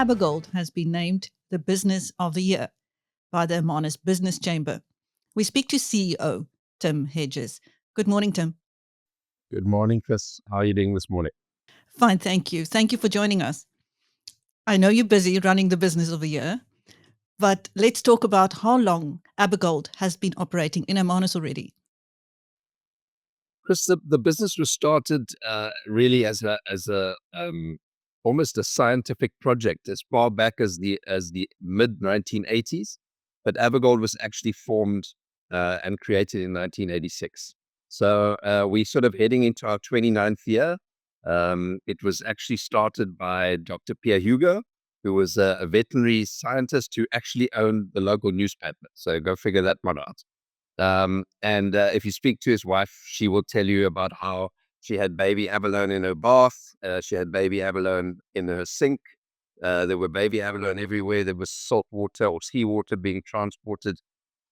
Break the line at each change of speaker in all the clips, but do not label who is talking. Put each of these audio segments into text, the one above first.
Abagold has been named the Business of the Year by the Hermanus Business Chamber. We speak to CEO Tim Hedges. Good morning, Tim.
Good morning, Chris. How are you doing this morning?
Fine, thank you. Thank you for joining us. I know you're busy running the Business of the Year, but let's talk about how long Abagold has been operating in Hermanus already.
Chris, the business was started really as a almost a scientific project as far back as the mid 1980s, but Abagold was actually formed and created in 1986. So we're sort of heading into our 29th year. It was actually started by Dr. Pierre Hugo, who was a veterinary scientist who actually owned the local newspaper. So go figure that one out. And if you speak to his wife, she will tell you about how she had baby abalone in her bath. She had baby abalone in her sink. There were baby abalone everywhere. There was salt water or seawater being transported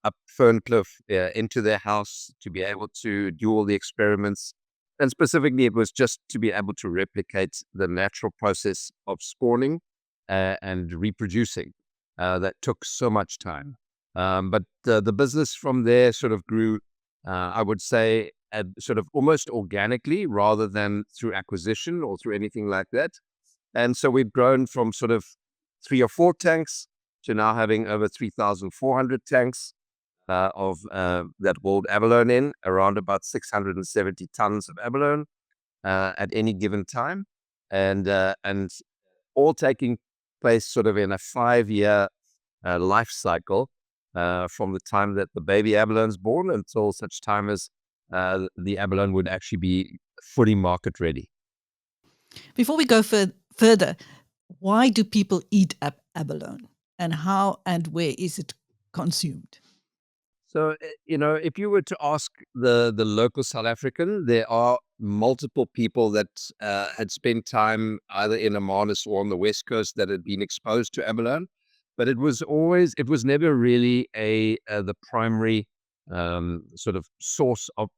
up Ferncliff into their house to be able to do all the experiments. And specifically, it was just to be able to replicate the natural process of spawning and reproducing that took so much time. But the business from there sort of grew, I would say, sort of almost organically rather than through acquisition or through anything like that. And so we've grown from sort of 3 or 4 tanks to now having over 3,400 tanks of that hold abalone in, around about 670 tons of abalone at any given time, and all taking place sort of in a 5-year life cycle. From the time that the baby abalone is born until such time as the abalone would actually be fully market ready.
Before we go further, why do people eat abalone, and how and where is it consumed?
So, if you were to ask the local South African, there are multiple people that had spent time either in Hermanus or on the West Coast that had been exposed to abalone. But it was never really the primary sort of source of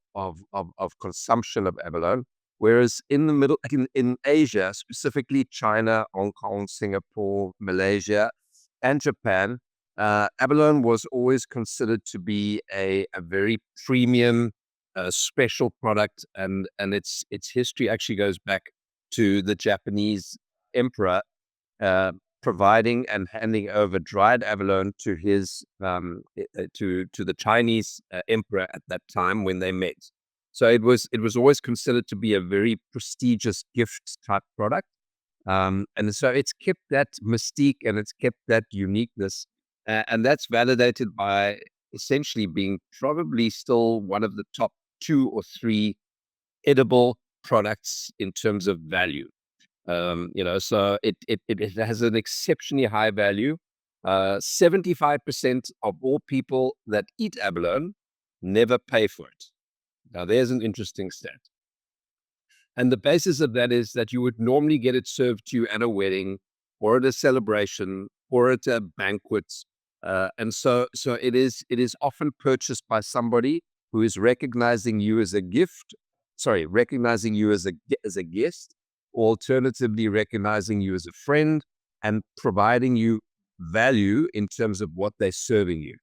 consumption of abalone. Whereas in the middle, in Asia, specifically China, Hong Kong, Singapore, Malaysia, and Japan, abalone was always considered to be a very premium, special product, and its history actually goes back to the Japanese emperor providing and handing over dried abalone to his to the Chinese emperor at that time when they met. So it was always considered to be a very prestigious gift type product, and so it's kept that mystique and it's kept that uniqueness, and that's validated by essentially being probably still one of the top 2 or 3 edible products in terms of value. So it has an exceptionally high value. 75% of all people that eat abalone never pay for it. Now, there's an interesting stat. And the basis of that is that you would normally get it served to you at a wedding or at a celebration or at a banquet. And so it is often purchased by somebody who is recognizing you as a recognizing you as a guest, or alternatively recognizing you as a friend and providing you value in terms of what they're serving you.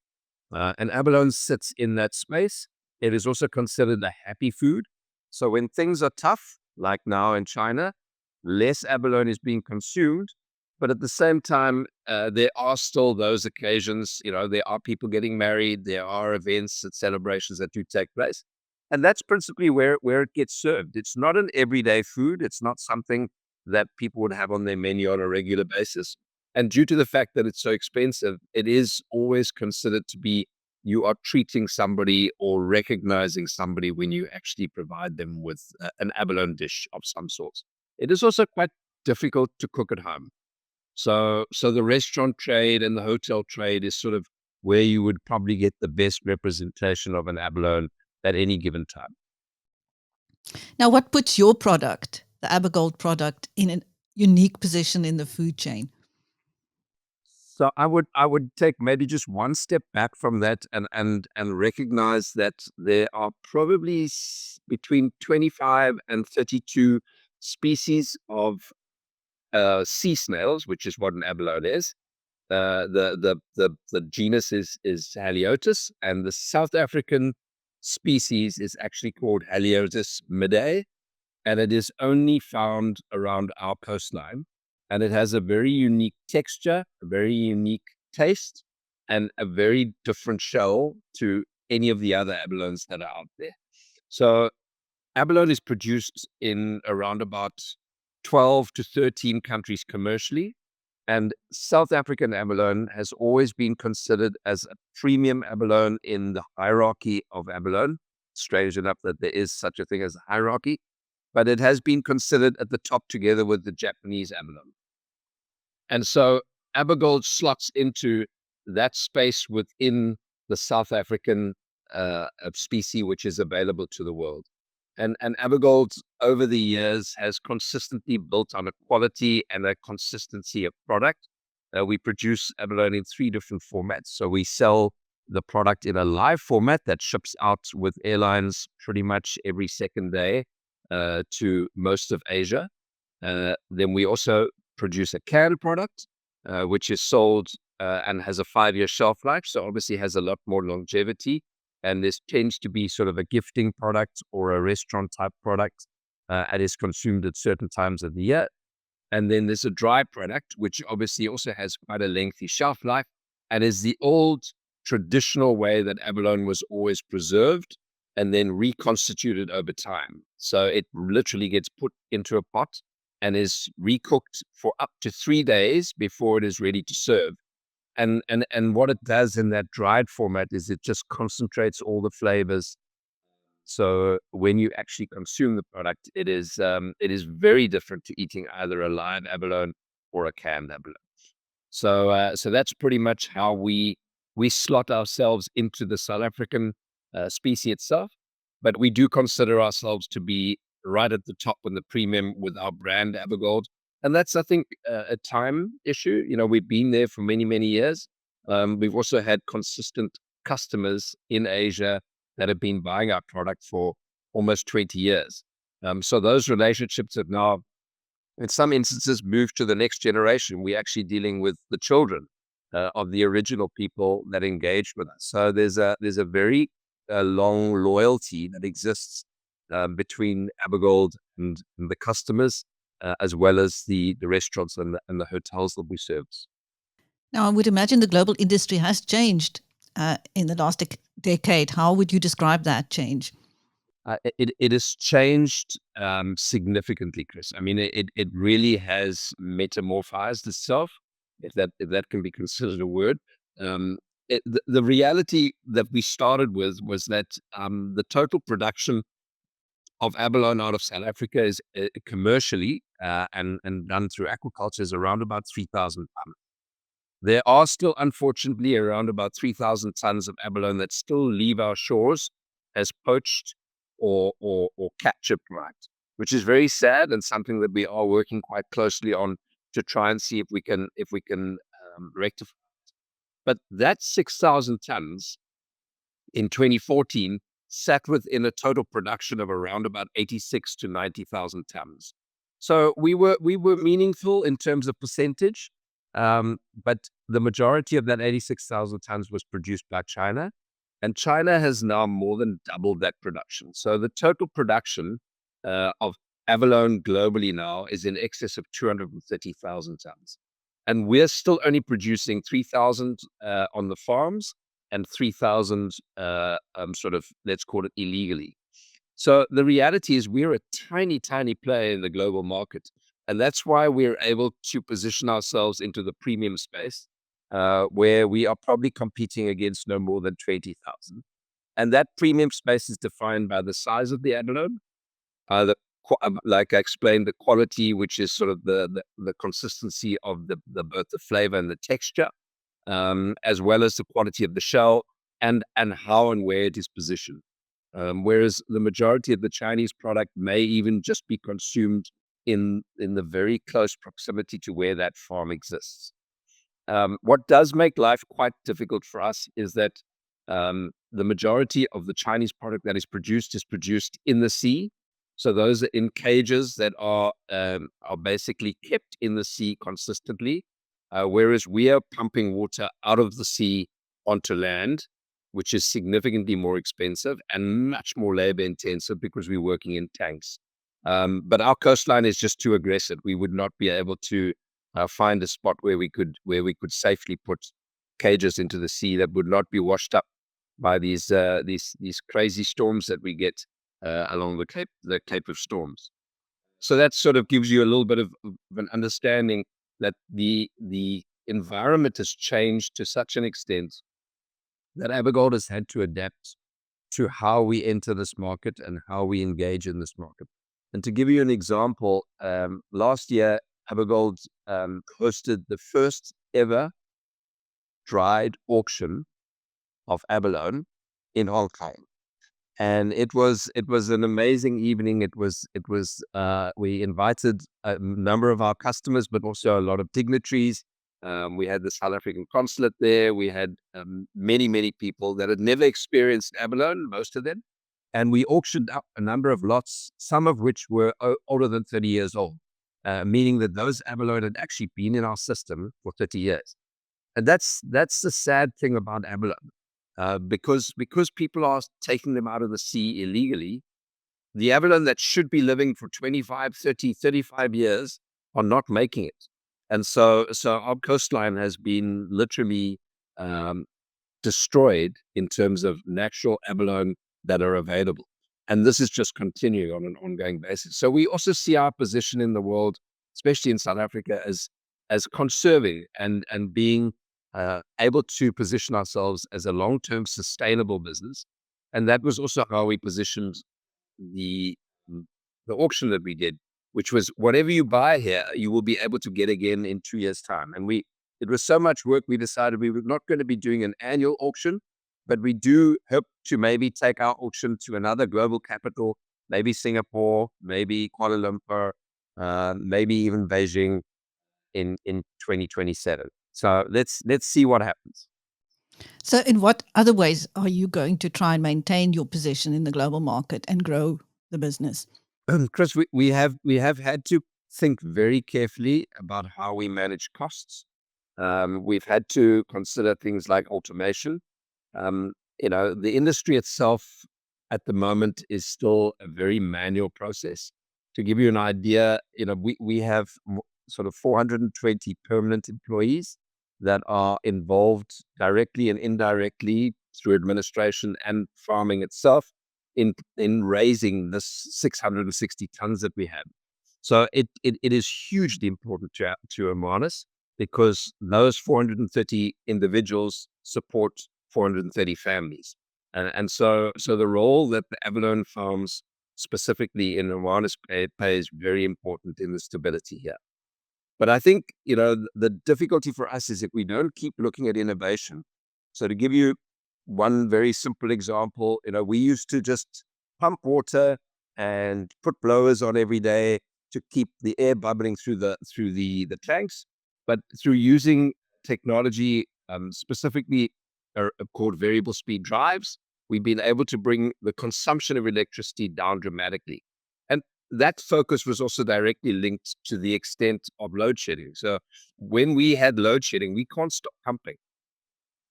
And abalone sits in that space. It is also considered a happy food. So when things are tough, like now in China, less abalone is being consumed. But at the same time, there are still those occasions, there are people getting married, there are events and celebrations that do take place. And that's principally where it gets served. It's not an everyday food. It's not something that people would have on their menu on a regular basis. And due to the fact that it's so expensive, it is always considered to be you are treating somebody or recognizing somebody when you actually provide them with an abalone dish of some sort. It is also quite difficult to cook at home. So the restaurant trade and the hotel trade is sort of where you would probably get the best representation of an abalone at any given time.
Now, what puts your product, the Abagold product, in a unique position in the food chain?
So I would take maybe just one step back from that and recognize that there are probably between 25 and 32 species of sea snails, which is what an abalone is. The genus is Haliotis, and the South African species is actually called Haliotis midday, and it is only found around our coastline. And it has a very unique texture, a very unique taste, and a very different shell to any of the other abalones that are out there. So abalone is produced in around about 12 to 13 countries commercially. And South African abalone has always been considered as a premium abalone in the hierarchy of abalone. Strange enough that there is such a thing as a hierarchy, but it has been considered at the top together with the Japanese abalone. And so Abogold slots into that space within the South African species, which is available to the world. And Abogold over the years has consistently built on a quality and a consistency of product. We produce abalone in 3 different formats. So we sell the product in a live format that ships out with airlines pretty much every second day to most of Asia. Then we also produce a canned product, which is sold and has a 5-year shelf life. So obviously has a lot more longevity. And this tends to be sort of a gifting product or a restaurant type product and is consumed at certain times of the year. And then there's a dry product, which obviously also has quite a lengthy shelf life and is the old traditional way that abalone was always preserved and then reconstituted over time. So it literally gets put into a pot and is recooked for up to 3 days before it is ready to serve. And what it does in that dried format is it just concentrates all the flavors. So when you actually consume the product, it is very different to eating either a live abalone or a canned abalone. So that's pretty much how we slot ourselves into the South African species itself. But we do consider ourselves to be right at the top in the premium with our brand Abagold. And that's, I think, a time issue. We've been there for many, many years. We've also had consistent customers in Asia that have been buying our product for almost 20 years. So those relationships have now, in some instances, moved to the next generation. We're actually dealing with the children of the original people that engaged with us. So there's a very long loyalty that exists between Abagold and the customers, as well as the restaurants and the hotels that we service.
Now, I would imagine the global industry has changed in the last decade. How would you describe that change?
It has changed significantly, Chris. I mean, it really has metamorphosed itself, if that can be considered a word. The reality that we started with was that the total production of abalone out of South Africa is commercially and done through aquaculture is around about 3,000 tons. There are still, unfortunately, around about 3,000 tons of abalone that still leave our shores as poached or captured product, which is very sad and something that we are working quite closely on to try and see if we can rectify. But that 6,000 tons in 2014 sat within a total production of around about 86 to 90,000 tons. So we were meaningful in terms of percentage, but the majority of that 86,000 tons was produced by China, and China has now more than doubled that production. So the total production of abalone globally now is in excess of 230,000 tons. And we're still only producing 3,000 on the farms and 3,000 sort of, let's call it, illegally. So the reality is we're a tiny, tiny player in the global market. And that's why we're able to position ourselves into the premium space, where we are probably competing against no more than 20,000. And that premium space is defined by the size of the abalone, like I explained, the quality, which is sort of the consistency of both the flavor and the texture, as well as the quality of the shell and how and where it is positioned. Whereas the majority of the Chinese product may even just be consumed in the very close proximity to where that farm exists. What does make life quite difficult for us is that the majority of the Chinese product that is produced in the sea. So those are in cages that are basically kept in the sea consistently, whereas we are pumping water out of the sea onto land, which is significantly more expensive and much more labor intensive because we're working in tanks. But our coastline is just too aggressive. We would not be able to find a spot where we could safely put cages into the sea that would not be washed up by these crazy storms that we get along the Cape of Storms. So that sort of gives you a little bit of an understanding that the environment has changed to such an extent that Abagold has had to adapt to how we enter this market and how we engage in this market. And to give you an example, last year, Abagold hosted the first ever dried auction of abalone in Hong Kong. And it was an amazing evening. We invited a number of our customers, but also a lot of dignitaries. We had the South African consulate there. We had many people that had never experienced abalone, most of them. And we auctioned up a number of lots, some of which were older than 30 years old, meaning that those abalone had actually been in our system for 30 years. And that's the sad thing about abalone. Because people are taking them out of the sea illegally, the abalone that should be living for 25, 30, 35 years are not making it. And so our coastline has been literally destroyed in terms of natural abalone that are available. And this is just continuing on an ongoing basis. So we also see our position in the world, especially in South Africa, as conserving and being able to position ourselves as a long-term sustainable business. And that was also how we positioned the auction that we did, which was whatever you buy here, you will be able to get again in 2 years' time. And it was so much work, we decided we were not going to be doing an annual auction, but we do hope to maybe take our auction to another global capital, maybe Singapore, maybe Kuala Lumpur, maybe even Beijing in 2027. So let's see what happens.
So, in what other ways are you going to try and maintain your position in the global market and grow the business?
Chris, we have had to think very carefully about how we manage costs. We've had to consider things like automation. The industry itself at the moment is still a very manual process. To give you an idea, we have sort of 420 permanent employees that are involved directly and indirectly through administration and farming itself in raising this 660 tons that we have. So it is hugely important to Hermanus, because those 430 individuals support 430 families. And so the role that the abalone farms specifically in Hermanus play is very important in the stability here. But I think, the difficulty for us is if we don't keep looking at innovation. So to give you one very simple example, we used to just pump water and put blowers on every day to keep the air bubbling through the tanks. But through using technology, specifically called variable speed drives, we've been able to bring the consumption of electricity down dramatically. And that focus was also directly linked to the extent of load shedding. So when we had load shedding, we can't stop pumping.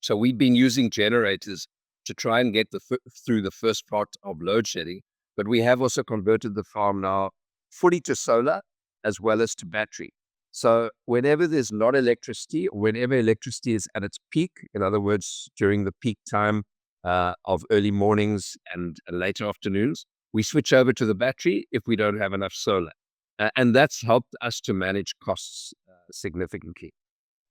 So we've been using generators to try and get through the first part of load shedding. But we have also converted the farm now fully to solar as well as to battery. So whenever there's not electricity, or whenever electricity is at its peak, in other words, during the peak time of early mornings and later afternoons, we switch over to the battery if we don't have enough solar. And that's helped us to manage costs significantly.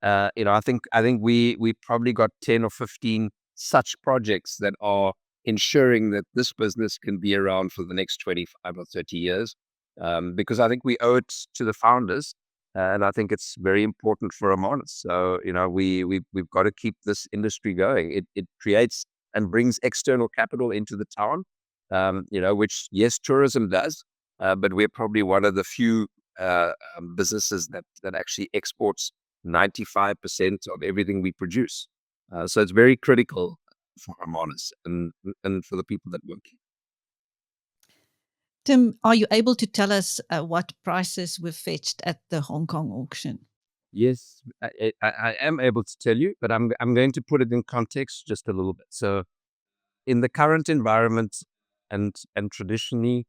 I think we probably got 10 or 15 such projects that are ensuring that this business can be around for the next 25 or 30 years. Because I think we owe it to the founders, and I think it's very important for Hermanus. So, we've got to keep this industry going. It creates and brings external capital into the town, which, yes, tourism does, but we're probably one of the few businesses that actually exports 95% of everything we produce. So it's very critical for Hermanus and for the people that work here.
Tim, are you able to tell us what prices were fetched at the Hong Kong auction?
Yes, I am able to tell you, but I'm going to put it in context just a little bit. So in the current environment and traditionally,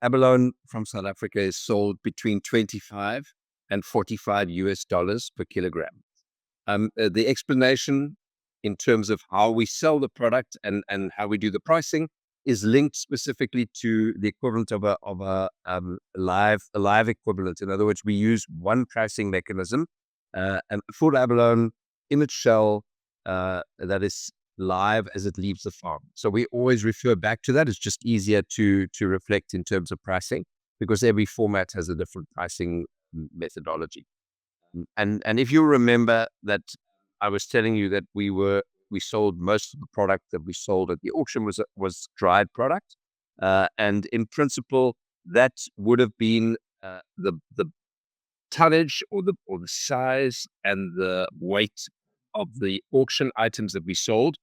abalone from South Africa is sold between 25 and 45 US dollars per kilogram. The explanation in terms of how we sell the product and how we do the pricing is linked specifically to the equivalent of a live equivalent. In other words, we use one pricing mechanism, and full abalone in its shell that is live as it leaves the farm. So we always refer back to that. It's just easier to reflect in terms of pricing because every format has a different pricing methodology. And if you remember that I was telling you that we sold most of the product that we sold at the auction was dried product, and in principle that would have been the tonnage or the size and the weight of the auction items that we sold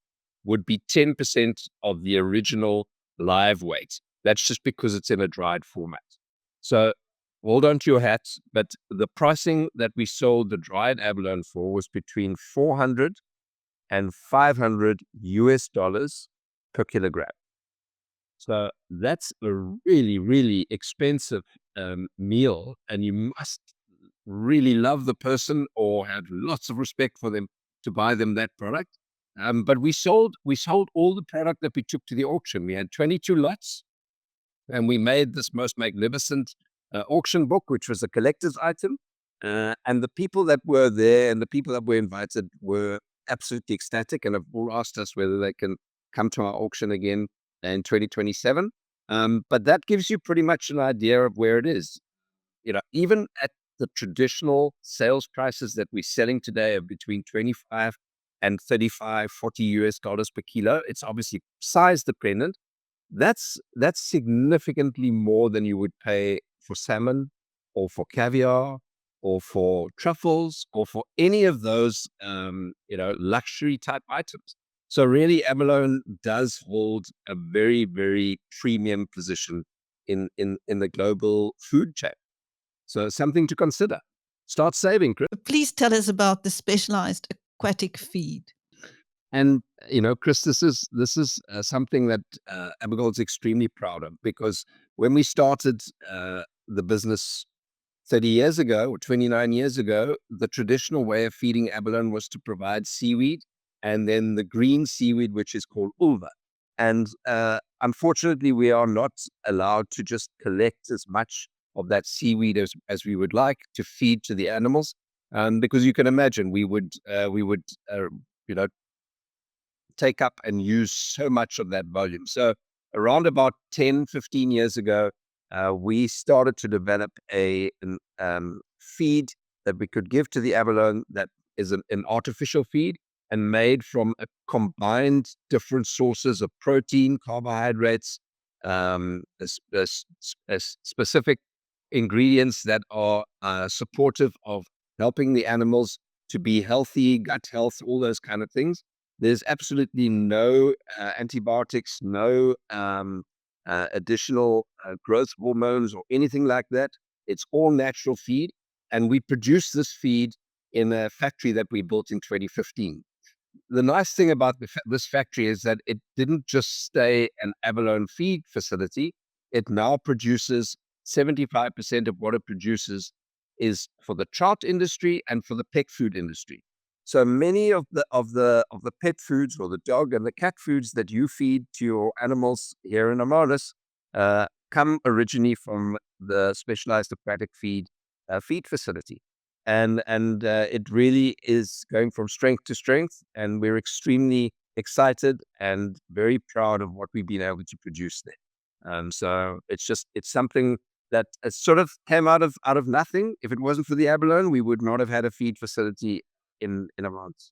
would be 10% of the original live weight. That's just because it's in a dried format. So hold on to your hats, but the pricing that we sold the dried abalone for was between 400 and 500 US dollars per kilogram. So that's a really, really expensive meal, and you must really love the person or have lots of respect for them to buy them that product. But we sold all the product that we took to the auction. We had 22 lots, and we made this most magnificent auction book, which was a collector's item. And the people that were there and the people that were invited were absolutely ecstatic and have all asked us whether they can come to our auction again in 2027. But that gives you pretty much an idea of where it is. Even at the traditional sales prices that we're selling today of between 25 and 35, 40 US dollars per kilo, it's obviously size dependent. That's significantly more than you would pay for salmon or for caviar or for truffles or for any of those, luxury type items. So really, abalone does hold a very, very premium position in the global food chain. So something to consider. Start saving, Chris.
Please tell us about the specialized aquatic feed.
And Chris, this is something that Abogold's extremely proud of, because when we started the business 30 years ago or 29 years ago, the traditional way of feeding abalone was to provide seaweed and then the green seaweed, which is called ulva. And unfortunately, we are not allowed to just collect as much of that seaweed as we would like to feed to the animals, because you can imagine we would take up and use so much of that volume. So around about 10, 15 years ago, we started to develop a feed that we could give to the abalone that is an artificial feed and made from a combined different sources of protein, carbohydrates, specific ingredients that are supportive of helping the animals to be healthy, gut health, all those kind of things. There's absolutely no antibiotics, no additional growth hormones or anything like that. It's all natural feed. And we produce this feed in a factory that we built in 2015. The nice thing about this factory is that it didn't just stay an abalone feed facility. It now produces 75% of what it produces is for the trout industry and for the pet food industry. So many of the pet foods or the dog and the cat foods that you feed to your animals here in Hermanus come originally from the specialized aquatic feed facility. And it really is going from strength to strength, and we're extremely excited and very proud of what we've been able to produce there. So it's something that sort of came out of nothing. If it wasn't for the abalone, we would not have had a feed facility in a month.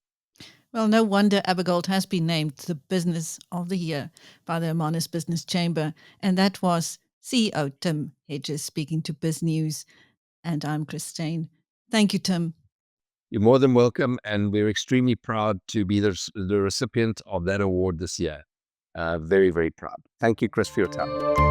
Well, no wonder Abagold has been named the Business of the Year by the Hermanus Business Chamber. And that was CEO Tim Hedges speaking to BizNews. And I'm Christine. Thank you, Tim.
You're more than welcome. And we're extremely proud to be the recipient of that award this year. Very, very proud. Thank you, Chris, for your time.